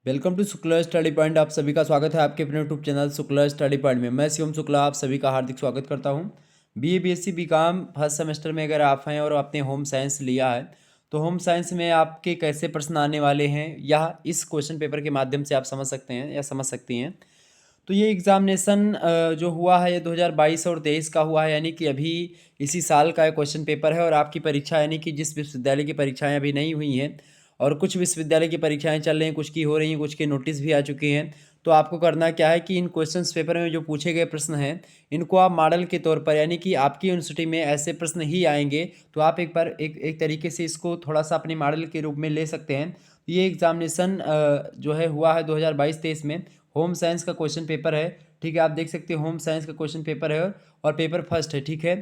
Welcome to Shukla study point. आप सभी का स्वागत है आपके अपने YouTube channel Shukla study point में। मैं शिवम शुक्ला आप सभी का हार्दिक स्वागत करता हूं। BA BSc BCom first semester में अगर आप हैं और आपने होम साइंस लिया है तो होम साइंस में आपके कैसे प्रश्न आने वाले हैं या इस क्वेश्चन पेपर के माध्यम से आप समझ सकते हैं या समझ सकती हैं। तो ये एग्ज़ामिनेशन जो हुआ है ये 2022 और 23 का हुआ है, यानी कि अभी इसी साल का क्वेश्चन पेपर है। और आपकी परीक्षा यानी कि जिस विश्वविद्यालय की परीक्षाएं अभी नहीं हुई हैं और कुछ विश्वविद्यालय की परीक्षाएं चल रही हैं, कुछ की हो रही हैं, कुछ के नोटिस भी आ चुके हैं। तो आपको करना क्या है कि इन क्वेश्चन पेपर में जो पूछे गए प्रश्न हैं इनको आप मॉडल के तौर पर, यानी कि आपकी यूनिवर्सिटी में ऐसे प्रश्न ही आएंगे तो आप एक बार एक तरीके से इसको थोड़ा सा अपने मॉडल के रूप में ले सकते हैं। ये एग्ज़ामिनेशन जो है हुआ है 2022-23 में। होम साइंस का क्वेश्चन पेपर है, ठीक है। आप देख सकते हो होम साइंस का क्वेश्चन पेपर है और पेपर फर्स्ट है, ठीक है।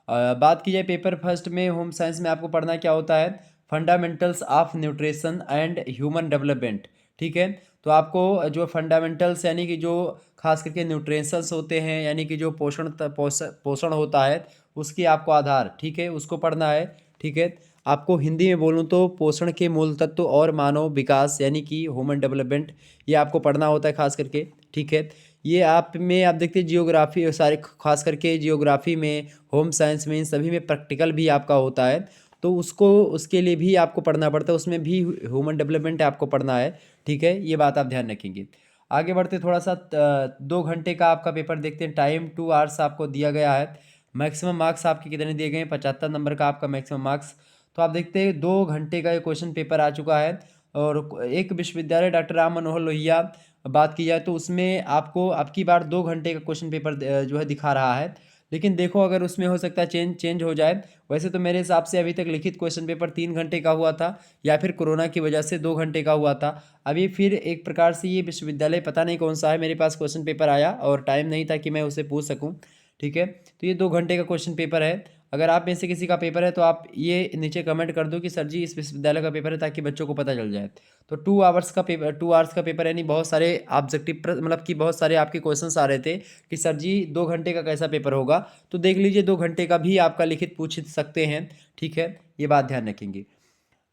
बात की जाए पेपर फर्स्ट में होम साइंस में आपको पढ़ना क्या होता है, fundamentals of nutrition and human development, ठीक है। तो आपको जो फंडामेंटल्स यानी कि जो खास करके न्यूट्रिशंस होते हैं, यानी कि जो पोषण होता है उसके आपको आधार, ठीक है, उसको पढ़ना है, ठीक है। आपको हिंदी में बोलूँ तो पोषण के मूल तत्व और मानव विकास यानी कि ह्यूमन डेवलपमेंट, ये आपको पढ़ना होता है खास करके, ठीक है। ये आप देखते हैं जियोग्राफी सारे, खास करके जियोग्राफी में, होम साइंस में, इन सभी में प्रैक्टिकल भी आपका होता है। तो उसको उसके लिए भी आपको पढ़ना पड़ता है, उसमें भी ह्यूमन डेवलपमेंट आपको पढ़ना है, ठीक है। ये बात आप ध्यान रखेंगे। आगे बढ़ते थोड़ा सा 2 घंटे का आपका पेपर देखते हैं। टाइम 2 आवर्स आपको दिया गया है। मैक्सिमम मार्क्स आपके कितने दिए गए हैं, 75 नंबर का आपका मैक्सिमम मार्क्स। तो आप देखते हैं 2 घंटे का ये क्वेश्चन पेपर आ चुका है। और एक विश्वविद्यालय डॉक्टर राम मनोहर लोहिया बात की जाए तो उसमें आपको अब की बार 2 घंटे का क्वेश्चन पेपर जो है दिखा रहा है। लेकिन देखो अगर उसमें हो सकता है चेंज हो जाए। वैसे तो मेरे हिसाब से अभी तक लिखित क्वेश्चन पेपर 3 घंटे का हुआ था या फिर कोरोना की वजह से 2 घंटे का हुआ था। अभी फिर एक प्रकार से ये विश्वविद्यालय पता नहीं कौन सा है, मेरे पास क्वेश्चन पेपर आया और टाइम नहीं था कि मैं उसे पूछ सकूँ, ठीक है। तो ये 2 घंटे का क्वेश्चन पेपर है। अगर आप में से किसी का पेपर है तो आप ये नीचे कमेंट कर दो कि सर जी इस विश्वविद्यालय का पेपर है, ताकि बच्चों को पता चल जाए। तो 2 आवर्स का पेपर यानी बहुत सारे ऑब्जेक्टिव मतलब कि बहुत सारे आपके क्वेश्चंस आ रहे थे कि सर जी 2 घंटे का कैसा पेपर होगा। तो देख लीजिए 2 घंटे का भी आपका लिखित पूछ सकते हैं, ठीक है। ये बात ध्यान रखेंगे।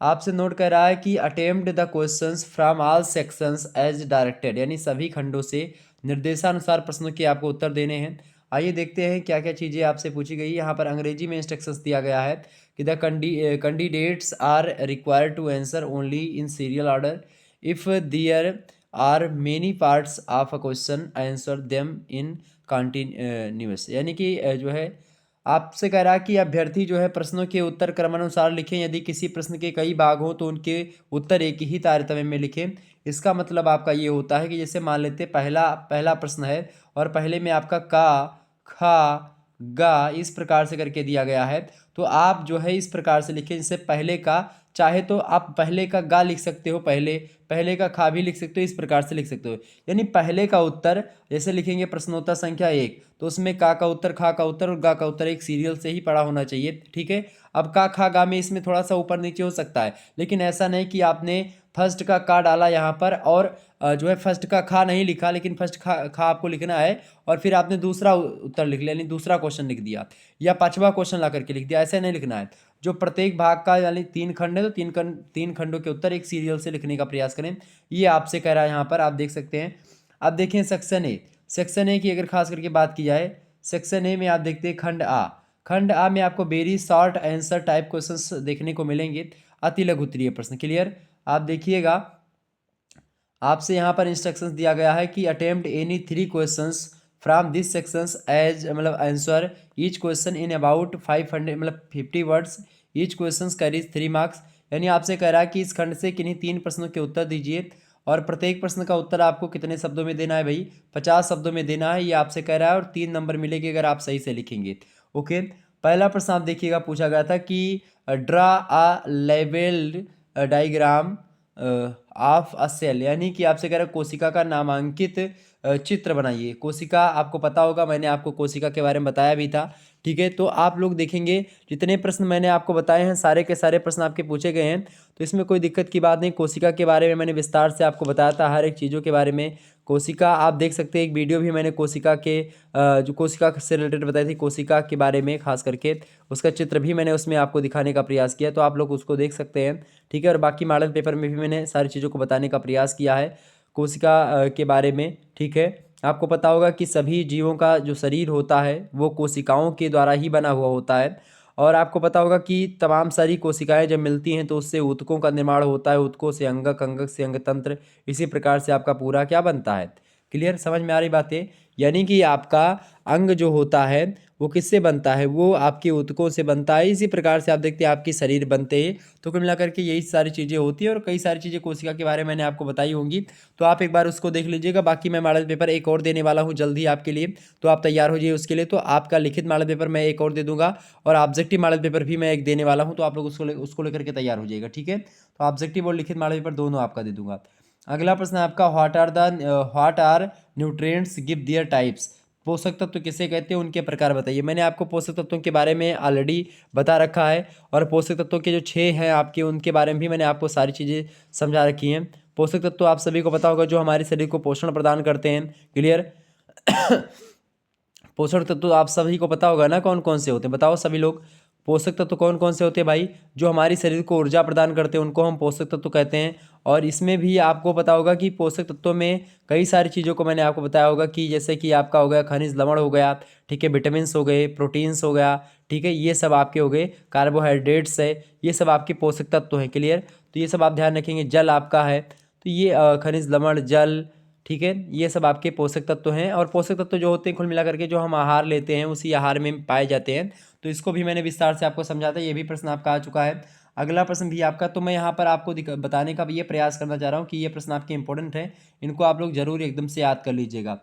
आपसे नोट कर रहा है कि attempt the questions from all sections as directed, यानी सभी खंडों से निर्देशानुसार प्रश्नों के आपको उत्तर देने हैं। आइए देखते हैं क्या क्या चीज़ें आपसे पूछी गई। यहाँ पर अंग्रेजी में इंस्ट्रक्शंस दिया गया है कि the candidates are required to answer only in serial order. If there are many parts of a question answer them in continuous, यानी कि जो है आपसे कह रहा है कि अभ्यर्थी जो है प्रश्नों के उत्तर क्रमानुसार लिखें। यदि किसी प्रश्न के कई भाग हों तो उनके उत्तर एक ही तारतम्य में लिखें। इसका मतलब आपका ये होता है कि जैसे मान लेते पहला पहला प्रश्न है और पहले में आपका का, खा, गा इस प्रकार से करके दिया गया है। तो आप जो है इस प्रकार से लिखें, जैसे पहले का, चाहे तो आप पहले का गा लिख सकते हो, पहले पहले का खा भी लिख सकते हो, इस प्रकार से लिख सकते हो। यानी पहले का उत्तर जैसे लिखेंगे प्रश्नोत्तर संख्या 1, तो उसमें का उत्तर, खा का उत्तर और गा का उत्तर एक सीरियल से ही पढ़ा होना चाहिए, ठीक है। अब का खा गा में इसमें थोड़ा सा ऊपर नीचे हो सकता है, लेकिन ऐसा नहीं कि आपने फर्स्ट का डाला यहाँ पर और जो है फर्स्ट का खा नहीं लिखा, लेकिन फर्स्ट खा आपको लिखना है और फिर आपने दूसरा उत्तर लिख लिया, यानी दूसरा क्वेश्चन लिख दिया या पांचवा क्वेश्चन ला करके लिख दिया, ऐसे नहीं लिखना है। जो प्रत्येक भाग का यानी 3 खंड है तो 3 खंडों के उत्तर एक सीरियल से लिखने का प्रयास करें। ये आपसे कह रहा है यहाँ पर, आप देख सकते हैं। अब देखें सेक्शन ए की अगर खास करके बात की जाए, सेक्शन ए में आप देखते हैं खंड आ में आपको very short answer type questions देखने को मिलेंगे, अति लघु उत्तरीय प्रश्न। क्लियर, आप देखिएगा आपसे यहाँ पर इंस्ट्रक्शंस दिया गया है कि attempt any 3 questions from this sections as मतलब answer each question in about 500 मतलब 50 words, each questions carries 3 marks. यानी आपसे कह रहा है कि इस खंड से किन्हीं 3 प्रश्नों के उत्तर दीजिए और प्रत्येक प्रश्न का उत्तर आपको कितने शब्दों में देना है भाई, 50 शब्दों में देना है, ये आपसे कह रहा है। और 3 नंबर मिलेंगे अगर आप सही से लिखेंगे, ओके। पहला प्रश्न आप देखिएगा, पूछा गया था कि draw a labelled diagram of a cell, यानी कि आपसे कह रहा है कोशिका का नामांकित चित्र बनाइए। कोशिका आपको पता होगा, मैंने आपको कोशिका के बारे में बताया भी था, ठीक है। तो आप लोग देखेंगे जितने प्रश्न मैंने आपको बताए हैं सारे के सारे प्रश्न आपके पूछे गए हैं, तो इसमें कोई दिक्कत की बात नहीं। कोशिका के बारे में मैंने विस्तार से आपको बताया था, हर एक चीज़ों के बारे में। कोशिका आप देख सकते हैं, एक वीडियो भी मैंने कोशिका के जो कोशिका से रिलेटेड बताई थी, कोशिका के बारे में खास करके उसका चित्र भी मैंने उसमें आपको दिखाने का प्रयास किया, तो आप लोग उसको देख सकते हैं, ठीक है। और बाकी मॉडल पेपर में भी मैंने सारी चीज़ों को बताने का प्रयास किया है। कोशिका के बारे में, ठीक है। आपको पता होगा कि सभी जीवों का जो शरीर होता है वो कोशिकाओं के द्वारा ही बना हुआ होता है। और आपको पता होगा कि तमाम सारी कोशिकाएं जब मिलती हैं तो उससे ऊतकों का निर्माण होता है, ऊतकों से अंगक, अंगक से अंगतंत्र, इसी प्रकार से आपका पूरा क्या बनता है। क्लियर, समझ में आ रही बातें। यानी कि आपका अंग जो होता है वो किससे बनता है, वो आपके ऊतकों से बनता है। इसी प्रकार से आप देखते हैं आपकी शरीर बनते हैं। तो कुल मिलाकर के यही सारी चीज़ें होती हैं और कई सारी चीज़ें कोशिका के बारे में मैंने आपको बताई होंगी, तो आप एक बार उसको देख लीजिएगा। बाकी मैं मॉडल पेपर एक और देने वाला हूँ जल्द ही आपके लिए, तो आप तैयार हो जाइए उसके लिए। तो आपका लिखित मॉडल पेपर मैं एक और दे दूंगा और ऑब्जेक्टिव मॉडल पेपर भी मैं एक देने वाला हूँ, तो आप लोग उसको लेकर के तैयार हो जाइएगा, ठीक है। तो ऑब्जेक्टिव और लिखित मॉडल पेपर दोनों आपका दे दूंगा। अगला प्रश्न है आपका, what are nutrients give their types. पोषक तत्व किसे कहते हैं, उनके प्रकार बताइए। मैंने आपको पोषक तत्वों के बारे में ऑलरेडी बता रखा है और पोषक तत्वों के जो 6 हैं आपके, उनके बारे में भी मैंने आपको सारी चीज़ें समझा रखी हैं। पोषक तत्व आप सभी को पता होगा जो हमारे शरीर को पोषण प्रदान करते हैं। क्लियर। पोषक तत्व आप सभी को पता होगा ना कौन कौन से होते हैं, बताओ सभी लोग। पोषक तत्व कौन कौन से होते हैं भाई, जो हमारे शरीर को ऊर्जा प्रदान करते हैं उनको हम पोषक तत्व कहते हैं। और इसमें भी आपको पता होगा कि पोषक तत्वों में कई सारी चीज़ों को मैंने आपको बताया होगा कि जैसे कि आपका हो गया खनिज लवण हो गया, ठीक है, विटामिन्स हो गए, प्रोटीन्स हो गया, ठीक है, ये सब आपके हो गए, कार्बोहाइड्रेट्स है, ये सब आपके पोषक तत्व हैं। क्लियर। तो ये सब आप ध्यान रखेंगे। जल आपका है, तो ये खनिज लवण, जल, ठीक है, ये सब आपके पोषक तत्व हैं। और पोषक तत्व जो होते हैं कुल मिलाकर के जो हम आहार लेते हैं उसी आहार में पाए जाते हैं। तो इसको भी मैंने विस्तार से आपको समझाता है। ये भी प्रश्न आपका आ चुका है। अगला प्रश्न भी आपका, तो मैं यहाँ पर आपको बताने का भी ये प्रयास करना चाह रहा हूँ कि ये प्रश्न आपके इंपॉर्टेंट है, इनको आप लोग जरूर एकदम से याद कर लीजिएगा।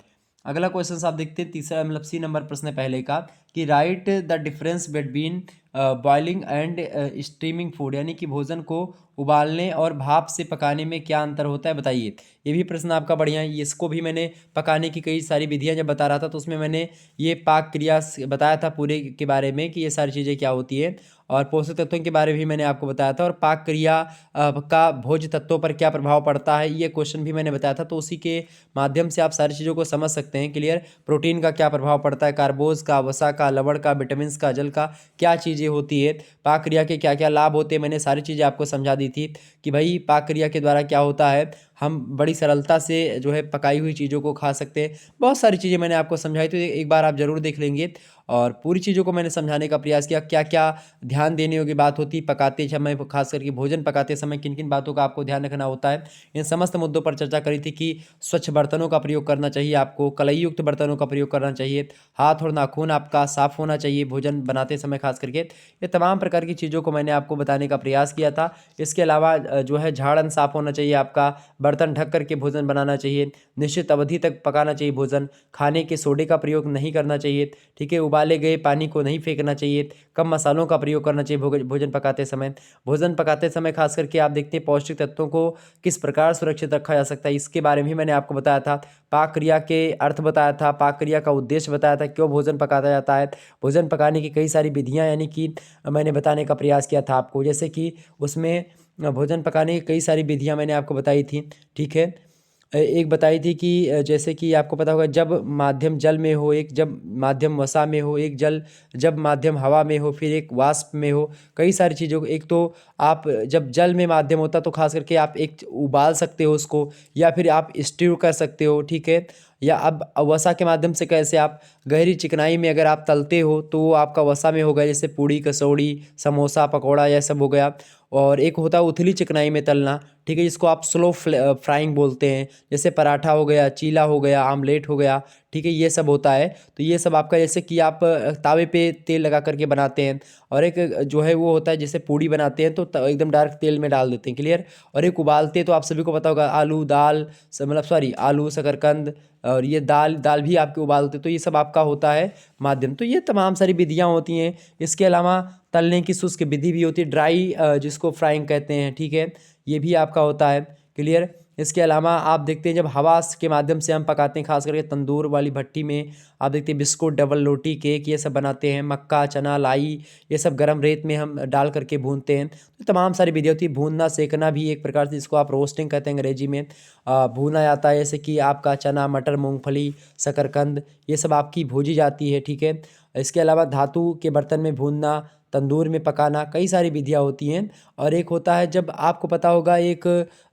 अगला क्वेश्चन आप देखते हैं, तीसरा मतलब सी नंबर प्रश्न है पहले का, कि right the difference between boiling and steaming food, यानी कि भोजन को उबालने और भाप से पकाने में क्या अंतर होता है बताइए। ये भी प्रश्न आपका बढ़िया है। इसको भी मैंने पकाने की कई सारी विधियां जब बता रहा था तो उसमें मैंने ये पाक क्रिया बताया था पूरे के बारे में कि ये सारी चीज़ें क्या होती है। और पोषक तत्वों के बारे में भी मैंने आपको बताया था। और पाक क्रिया का भोज्य तत्वों पर क्या प्रभाव पड़ता है ये क्वेश्चन भी मैंने बताया था। तो उसी के माध्यम से आप सारी चीज़ों को समझ सकते हैं। क्लियर। प्रोटीन का क्या प्रभाव पड़ता है, कार्बोज का, वसा का, लवण का, विटामिन का, जल का, क्या चीज़ें होती है, पाक क्रिया के क्या क्या लाभ होते हैं, मैंने सारी चीज़ें आपको समझा दी थी कि भाई पाक क्रिया के द्वारा क्या होता है, हम बड़ी सरलता से जो है पकाई हुई चीज़ों को खा सकते हैं। बहुत सारी चीज़ें मैंने आपको समझाई, तो एक बार आप ज़रूर देख लेंगे। और पूरी चीज़ों को मैंने समझाने का प्रयास किया, क्या क्या ध्यान देने योग्य बात होती है पकाते समय, खास करके भोजन पकाते समय किन किन बातों का आपको ध्यान रखना होता है। इन समस्त मुद्दों पर चर्चा करी थी कि स्वच्छ बर्तनों का प्रयोग करना चाहिए, आपको कलई युक्त बर्तनों का प्रयोग करना चाहिए, हाथ और नाखून आपका साफ होना चाहिए भोजन बनाते समय खास करके। ये तमाम प्रकार की चीज़ों को मैंने आपको बताने का प्रयास किया था। इसके अलावा जो है झाड़न साफ होना चाहिए आपका, बर्तन ढक करके भोजन बनाना चाहिए, निश्चित अवधि तक पकाना चाहिए भोजन, खाने के सोडे का प्रयोग नहीं करना चाहिए, ठीक है, उबाले गए पानी को नहीं फेंकना चाहिए, कम मसालों का प्रयोग करना चाहिए भोजन पकाते समय। भोजन पकाते समय खास करके आप देखते हैं पौष्टिक तत्वों को किस प्रकार सुरक्षित रखा जा सकता है, इसके बारे में भी मैंने आपको बताया था। पाक क्रिया के अर्थ बताया था, पाक क्रिया का उद्देश्य बताया था, क्यों भोजन पकाया जाता है, भोजन पकाने की कई सारी विधियाँ यानी कि मैंने बताने का प्रयास किया था आपको। जैसे कि उसमें भोजन पकाने की कई सारी विधियाँ मैंने आपको बताई थी, ठीक है। एक बताई थी कि जैसे कि आपको पता होगा जब माध्यम जल में हो, एक जब माध्यम वसा में हो, एक जब माध्यम हवा में हो, फिर एक वाष्प में हो, कई सारी चीज़ों को। एक तो आप जब जल में माध्यम होता तो खास करके आप एक उबाल सकते हो उसको, या फिर आप स्टीव कर सकते हो, ठीक है। या अब वसा के माध्यम से कैसे, आप गहरी चिकनाई में अगर आप तलते हो तो वो आपका वसा में हो गया, जैसे पूड़ी, कचौड़ी, समोसा, पकौड़ा, यह सब हो गया। और एक होता है उथली चिकनाई में तलना, ठीक है, जिसको आप स्लो फ्राइंग बोलते हैं, जैसे पराठा हो गया, चीला हो गया, आमलेट हो गया, ठीक है, ये सब होता है। तो ये सब आपका जैसे कि आप तावे पे तेल लगा करके बनाते हैं। और एक जो है वो होता है जैसे पूड़ी बनाते हैं तो एकदम डायरेक्ट तेल में डाल देते हैं। क्लियर। और एक उबालते हैं, तो आप सभी को पता होगा आलू दाल, मतलब सॉरी आलू शकरकंद, और ये दाल दाल भी आपके उबालते, तो ये सब आपका होता है माध्यम। तो ये तमाम सारी विधियाँ होती हैं। इसके अलावा तलने की शुष्क विधि भी होती है, ड्राई जिसको फ्राइंग कहते हैं, ठीक है, ये भी आपका होता है। क्लियर। इसके अलावा आप देखते हैं जब हवा के माध्यम से हम पकाते हैं, खास करके तंदूर वाली भट्टी में आप देखते हैं बिस्कुट, डबल रोटी, केक, ये सब बनाते हैं, मक्का, चना, लाई, ये सब गरम रेत में हम डाल करके भूनते हैं। तो तमाम सारी विधि होती है। भूनना सेकना भी एक प्रकार से, जिसको आप रोस्टिंग कहते हैं अंग्रेजी में, भूना जाता है। जैसे कि आपका चना, मटर, मूंगफली, शकरकंद, ये सब आपकी भूजी जाती है, ठीक है। इसके अलावा धातु के बर्तन में भूनना, तंदूर में पकाना, कई सारी विधियाँ होती हैं। और एक होता है, जब आपको पता होगा, एक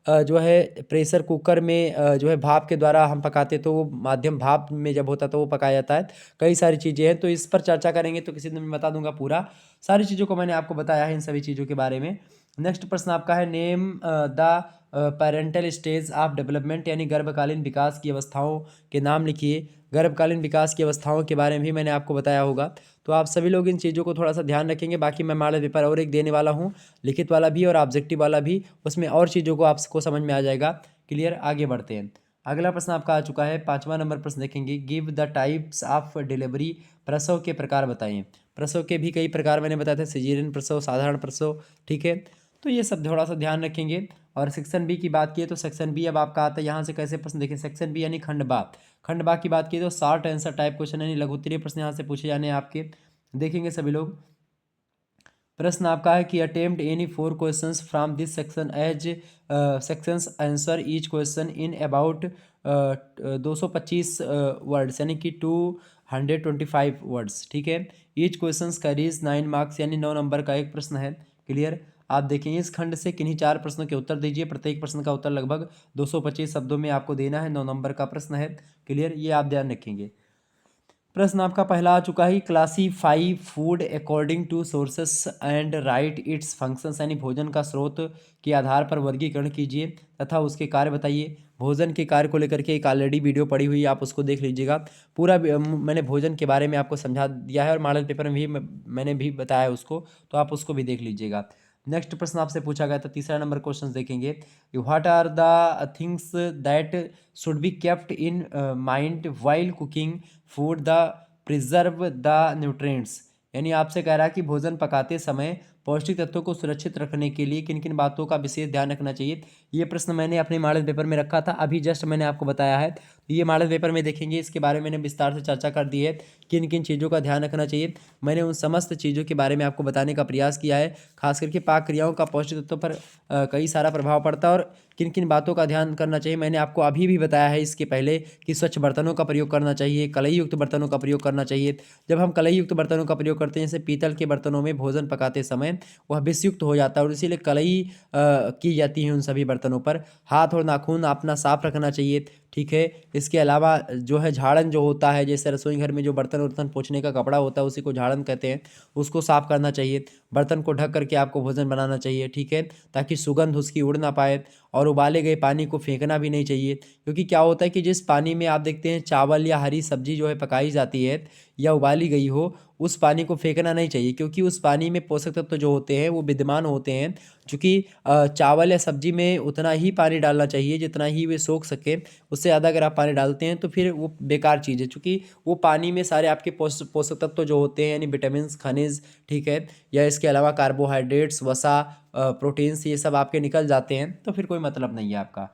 जो है प्रेशर कुकर में जो है भाप के द्वारा हम पकाते, तो वो माध्यम भाप में जब होता है तो वो पकाया जाता है। कई सारी चीज़ें हैं, तो इस पर चर्चा करेंगे तो किसी दिन मैं बता दूंगा पूरा। सारी चीज़ों को मैंने आपको बताया है इन सभी चीज़ों के बारे में। नेक्स्ट प्रश्न आपका है, name the parental stage of development, यानी गर्भकालीन विकास की अवस्थाओं के नाम लिखिए। गर्भकालीन विकास की अवस्थाओं के बारे में भी मैंने आपको बताया होगा, तो आप सभी लोग इन चीज़ों को थोड़ा सा ध्यान रखेंगे। बाकी मैं मॉडल पेपर और एक देने वाला हूँ, लिखित वाला भी और ऑब्जेक्टिव वाला भी, उसमें और चीज़ों को आपको समझ में आ जाएगा। क्लियर, आगे बढ़ते हैं। अगला प्रश्न आपका आ चुका है, 5वां नंबर प्रश्न देखेंगे, give the types of delivery, प्रसव के प्रकार बताइए। प्रसव के भी कई प्रकार मैंने बताए थे, सिजेरियन प्रसव, साधारण प्रसव, ठीक है। तो ये सब थोड़ा सा ध्यान रखेंगे। और सेक्शन बी की बात की तो सेक्शन बी अब आपका आता है, यहाँ से कैसे प्रश्न देखें। सेक्शन बी यानी खंड बा, खंड बा की बात की तो शॉर्ट आंसर टाइप क्वेश्चन यानी लघु उत्तरीय प्रश्न यहाँ से पूछे जाने हैं आपके, देखेंगे सभी लोग। प्रश्न आपका है कि attempt any 4 questions from this section as sections answer each question in about 225 words, यानी कि 225 वर्ड्स, ठीक है। ईच क्वेश्चंस कैरीज 9 मार्क्स, यानी 9 नंबर का एक प्रश्न है। क्लियर, आप देखेंगे इस खंड से किन्हीं 4 प्रश्नों के उत्तर दीजिए। प्रत्येक प्रश्न का उत्तर लगभग 225 शब्दों में आपको देना है। 9 नंबर का प्रश्न है। क्लियर, ये आप ध्यान रखेंगे। प्रश्न आपका पहला आ चुका है, classify food according to sources and right it's functions, यानी भोजन का स्रोत के आधार पर वर्गीकरण कीजिए तथा उसके कार्य बताइए। भोजन के कार्य को लेकर के एक ऑलरेडी वीडियो पड़ी हुई है, आप उसको देख लीजिएगा। पूरा मैंने भोजन के बारे में आपको समझा दिया है और मॉडल पेपर में भी मैंने भी बताया उसको, तो आप उसको भी देख लीजिएगा। नेक्स्ट प्रश्न आपसे पूछा गया था, तीसरा नंबर क्वेश्चन देखेंगे, what are the things that should be kept in mind while cooking food the preserve the nutrients, यानी आपसे कह रहा है कि भोजन पकाते समय पौष्टिक तत्वों को सुरक्षित रखने के लिए किन किन बातों का विशेष ध्यान रखना चाहिए। ये प्रश्न मैंने अपने मॉडल पेपर में रखा था, अभी जस्ट मैंने आपको बताया है। तो ये मॉडल पेपर में देखेंगे, इसके बारे में मैंने विस्तार से चर्चा कर दी है, किन किन चीज़ों का ध्यान रखना चाहिए। मैंने उन समस्त चीज़ों के बारे में आपको बताने का प्रयास किया है। खास करके पाक क्रियाओं का पौष्टिक तत्वों पर कई सारा प्रभाव पड़ता है और किन किन बातों का ध्यान करना चाहिए मैंने आपको अभी भी बताया है इसके पहले, कि स्वच्छ बर्तनों का प्रयोग करना चाहिए, कलई युक्त बर्तनों का प्रयोग करना चाहिए। जब हम कलई युक्त बर्तनों का प्रयोग करते हैं, जैसे पीतल के बर्तनों में भोजन पकाते समय वह विषयुक्त हो जाता है और इसीलिए कलई की जाती है उन सभी बर्तनों पर। हाथ और नाखून अपना साफ रखना चाहिए, ठीक है। इसके अलावा जो है झाड़न जो होता है, जैसे रसोई घर में जो बर्तन वर्तन पोंछने का कपड़ा होता है उसी को झाड़न कहते हैं, उसको साफ करना चाहिए। बर्तन को ढक करके आपको भोजन बनाना चाहिए, ठीक है, ताकि सुगंध उसकी उड़ ना पाए। और उबाले गए पानी को फेंकना भी नहीं चाहिए, क्योंकि क्या होता है कि जिस पानी में आप देखते हैं चावल या हरी सब्जी जो है पकाई जाती है या उबाली गई हो, उस पानी को फेंकना नहीं चाहिए, क्योंकि उस पानी में पोषक तत्व जो होते हैं वो विद्यमान होते हैं। चूँकि चावल या सब्जी में उतना ही पानी डालना चाहिए जितना ही वे सोख सके, उससे ज़्यादा अगर आप पानी डालते हैं तो फिर वो बेकार चीज़ है, चूँकि वो पानी में सारे आपके पोषक तत्व जो होते हैं, यानी विटामिन, खनिज, ठीक है, या इसके अलावा कार्बोहाइड्रेट्स, वसा, प्रोटीन्स, ये सब आपके निकल जाते हैं, तो फिर कोई मतलब नहीं है आपका।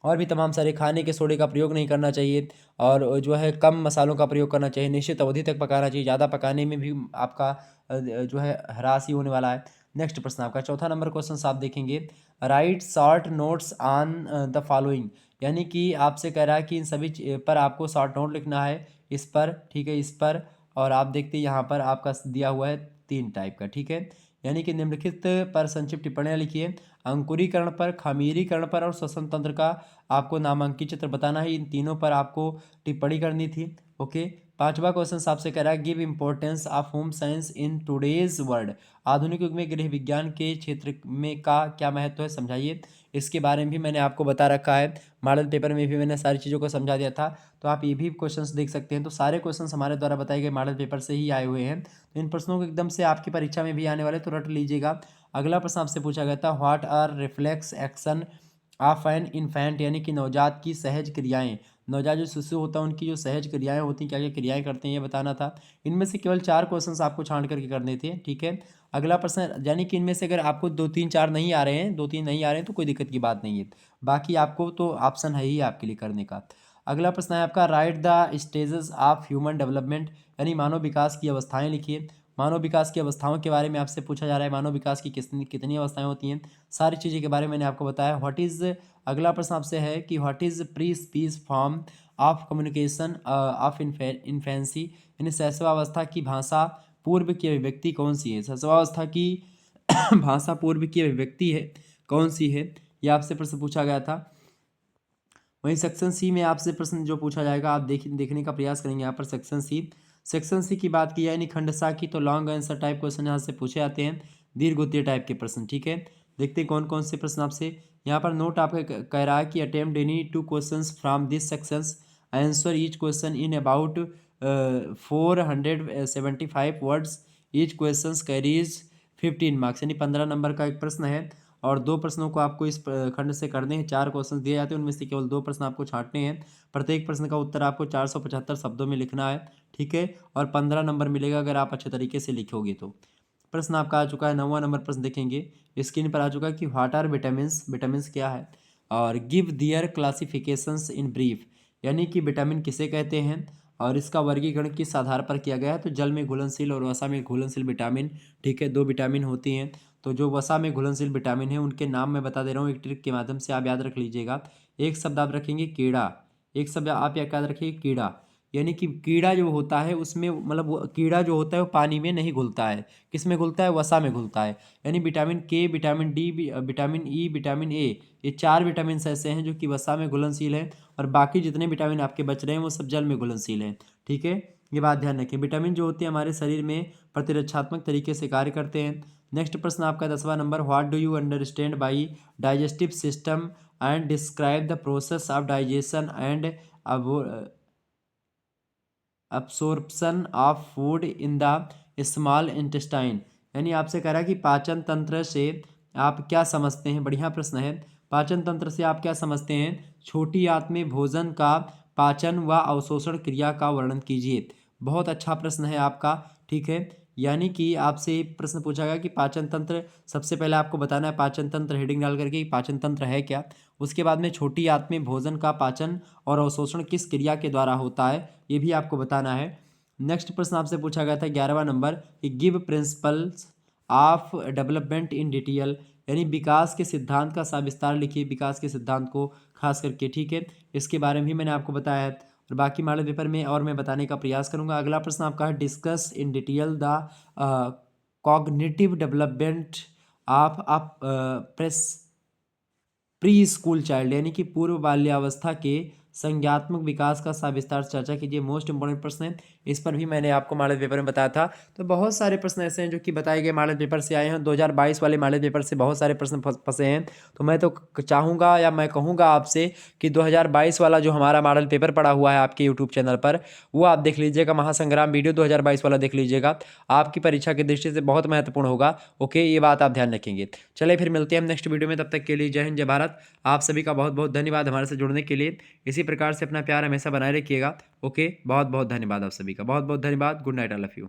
और भी तमाम सारे खाने के सोडे का प्रयोग नहीं करना चाहिए और जो है कम मसालों का प्रयोग करना चाहिए, निश्चित अवधि तक पकाना चाहिए, ज़्यादा पकाने में भी आपका जो है ह्रास ही होने वाला है। नेक्स्ट प्रश्न आपका चौथा नंबर क्वेश्चन आप देखेंगे, right short notes on the following, यानी कि आपसे कह रहा है कि इन सभी पर आपको शॉर्ट नोट लिखना है, इस पर, ठीक है, इस पर, और आप देखते हैं यहाँ पर आपका दिया हुआ है 3 टाइप का, ठीक है। यानी कि निम्नलिखित पर संक्षिप्त टिप्पणियाँ लिखिए। अंकुरीकरण पर, खमीरीकरण पर और श्वसन तंत्र का आपको नामांकित चित्र बताना है, इन तीनों पर आपको टिप्पणी करनी थी। ओके, पांचवा क्वेश्चन आपसे कह रहा है, give importance of home science in today's world, आधुनिक युग में गृह विज्ञान के क्षेत्र में का क्या महत्व है, समझाइए। इसके बारे में भी मैंने आपको बता रखा है, मॉडल पेपर में भी मैंने सारी चीज़ों को समझा दिया था, तो आप ये भी क्वेश्चंस देख सकते हैं। तो सारे क्वेश्चंस हमारे द्वारा बताए गए मॉडल पेपर से ही आए हुए हैं, तो इन प्रश्नों को एकदम से आपकी परीक्षा में भी आने वाले, तो रट लीजिएगा। अगला प्रश्न आपसे पूछा गया था, what are reflex action of an infant, यानी कि नवजात की सहज क्रियाएं, नवजात जो शिशु होता है उनकी जो सहज क्रियाएं होती हैं, क्या क्या क्रियाएं करते हैं, ये बताना था। इनमें से केवल 4 क्वेश्चंस आपको छांट करके करने थे, ठीक है। अगला प्रश्न, यानी कि इनमें से अगर आपको 2 3 4 नहीं आ रहे हैं, 2 3 नहीं आ रहे हैं, तो कोई दिक्कत की बात नहीं है, बाकी आपको तो ऑप्शन है ही आपके लिए करने का। अगला प्रश्न है आपका, right the stages of human development, यानी मानव विकास की अवस्थाएं लिखिए। मानव विकास की अवस्थाओं के बारे में आपसे पूछा जा रहा है, मानव विकास की कितनी कितनी अवस्थाएं होती हैं, सारी चीज़ें के बारे में मैंने आपको बताया। व्हाट इज़, अगला प्रश्न आपसे है कि what is pre speech form of communication of infancy, यानी शैशवावस्था की भाषा पूर्व की अभिव्यक्ति कौन सी है? सत्स्वावस्था की भाषा पूर्व की अभिव्यक्ति है, कौन सी है? ये आपसे प्रश्न पूछा गया था। वहीं सेक्शन सी में आपसे प्रश्न जो पूछा जाएगा आप देखने का प्रयास करेंगे यहाँ पर सेक्शन सी की बात की जाए यानी खंडसा की, तो लॉन्ग आंसर टाइप क्वेश्चन यहाँ से पूछे जाते हैं, दीर्घ उत्तरीय टाइप के प्रश्न। ठीक है, देखते हैं कौन कौन से प्रश्न आपसे यहाँ पर नोट आपका कह रहा है कि attempt any 2 questions from this sections, answer each question in about 475 words, each questions carries 15 marks, यानी 15 नंबर का एक प्रश्न है और 2 प्रश्नों को आपको इस खंड से करने हैं। 4 क्वेश्चन दिए जाते हैं, उनमें से केवल 2 प्रश्न आपको छांटने हैं। प्रत्येक प्रश्न का उत्तर आपको 475 शब्दों में लिखना है। ठीक है, और 15 नंबर मिलेगा अगर आप अच्छे तरीके से लिखोगे तो। प्रश्न आपका आ चुका है 9वां नंबर प्रश्न देखेंगे, स्क्रीन पर आ चुका है कि व्हाट आर विटामिन्स, विटामिन्स क्या है, और give their classifications in brief, यानी कि विटामिन किसे कहते हैं और इसका वर्गीकरण किस आधार पर किया गया है। तो जल में घुलनशील और वसा में घुलनशील विटामिन, ठीक है, 2 विटामिन होती हैं। तो जो वसा में घुलनशील विटामिन है उनके नाम मैं बता दे रहा हूँ, एक ट्रिक के माध्यम से आप याद रख लीजिएगा। एक शब्द आप रखेंगे कीड़ा, एक शब्द आप याद रखिए कीड़ा, यानी कि कीड़ा जो होता है उसमें मतलब वो कीड़ा जो होता है वो पानी में नहीं घुलता है, किस में घुलता है, वसा में घुलता है। यानी विटामिन के, vitamin D, vitamin E, vitamin A, ये 4 विटामिन ऐसे हैं जो कि वसा में घुलनशील हैं और बाकी जितने विटामिन आपके बच रहे हैं वो सब जल में घुलनशील हैं। ठीक है, ये बात ध्यान रखें। विटामिन जो होते हैं हमारे शरीर में प्रतिरक्षात्मक तरीके से कार्य करते हैं। नेक्स्ट प्रश्न आपका 10वां number, what do you understand by digestive system and describe the process of digestion and absorption of food in the small intestine, यानी आपसे कह रहा है कि पाचन तंत्र से आप क्या समझते हैं। बढ़िया प्रश्न है, पाचन तंत्र से आप क्या समझते हैं। छोटी आंत में भोजन का पाचन व अवशोषण क्रिया का वर्णन कीजिए। बहुत अच्छा प्रश्न है आपका। ठीक है, यानी कि आपसे प्रश्न पूछा गया कि पाचन तंत्र, सबसे पहले आपको बताना है पाचन तंत्र हेडिंग डाल करके पाचन तंत्र है क्या। उसके बाद में छोटी आंत में भोजन का पाचन और अवशोषण किस क्रिया के द्वारा होता है, ये भी आपको बताना है। नेक्स्ट प्रश्न आपसे पूछा गया था 11वां नंबर कि give principles of development in detail, यानी विकास के सिद्धांत का सविस्तार लिखिए, विकास के सिद्धांत को खास करके। ठीक है, इसके बारे में भी मैंने आपको बताया है और बाकी मॉडल पेपर में और मैं बताने का प्रयास करूंगा। अगला प्रश्न आपका है discuss in detail the cognitive development of pre school child, यानी कि पूर्व बाल्यावस्था के संज्ञात्मक विकास का सविस्तार से चर्चा कीजिए। मोस्ट इंपॉर्टेंट प्रश्न है, इस पर भी मैंने आपको मॉडल पेपर में बताया था। तो बहुत सारे प्रश्न ऐसे हैं जो कि बताए गए मॉडल पेपर से आए हैं। 2022 वाले मॉडल पेपर से बहुत सारे प्रश्न फंसे हैं। तो मैं तो चाहूँगा या मैं कहूँगा आपसे कि 2022 वाला जो हमारा मॉडल पेपर पड़ा हुआ है आपके यूट्यूब चैनल पर, वो आप देख लीजिएगा। महासंग्राम वीडियो 2022 वाला देख लीजिएगा, आपकी परीक्षा की दृष्टि से बहुत महत्वपूर्ण होगा। ओके, ये बात आप ध्यान रखेंगे। चलिए फिर मिलते हैं हम नेक्स्ट वीडियो में, तब तक के लिए जय हिंद जय भारत। आप सभी का बहुत बहुत धन्यवाद हमारे से जुड़ने के लिए। इसी प्रकार से अपना प्यार हमेशा बनाए रखिएगा। ओके, बहुत बहुत धन्यवाद आप सभी का, बहुत बहुत धन्यवाद। Good night, I love you.